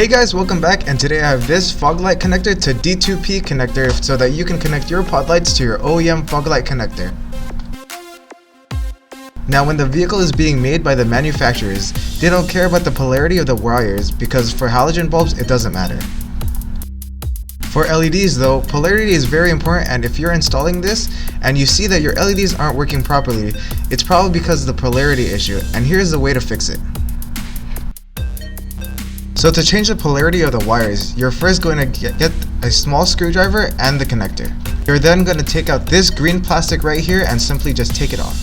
Hey guys, welcome back, and today I have this fog light connector to D2P connector so that you can connect your pod lights to your OEM fog light connector. Now when the vehicle is being made by the manufacturers, they don't care about the polarity of the wires because for halogen bulbs it doesn't matter. For LEDs though, polarity is very important, and if you're installing this and you see that your LEDs aren't working properly, it's probably because of the polarity issue, and here's the way to fix it. So to change the polarity of the wires, you're first going to get a small screwdriver and the connector. You're then going to take out this green plastic right here and simply just take it off.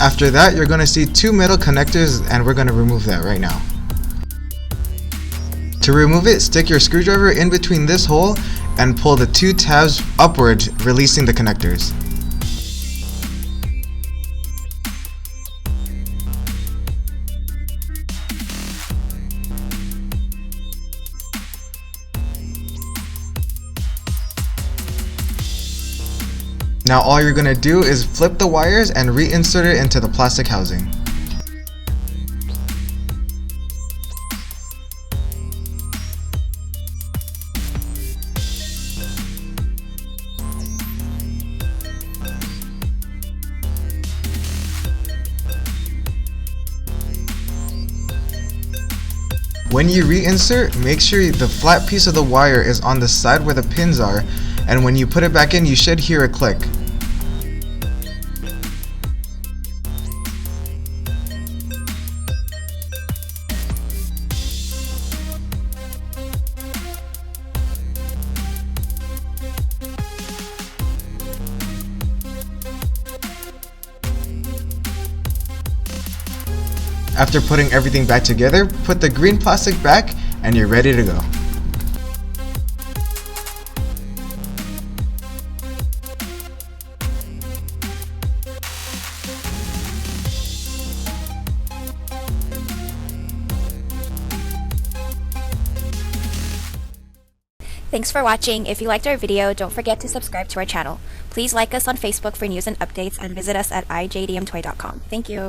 After that, you're going to see two metal connectors, and we're going to remove that right now. To remove it, stick your screwdriver in between this hole and pull the two tabs upwards, releasing the connectors. Now all you're going to do is flip the wires and reinsert it into the plastic housing. When you reinsert, make sure the flat piece of the wire is on the side where the pins are, and when you put it back in, you should hear a click. After putting everything back together, put the green plastic back and you're ready to go. Thanks for watching. If you liked our video, don't forget to subscribe to our channel. Please like us on Facebook for news and updates and visit us at iJDMTOY.com. Thank you.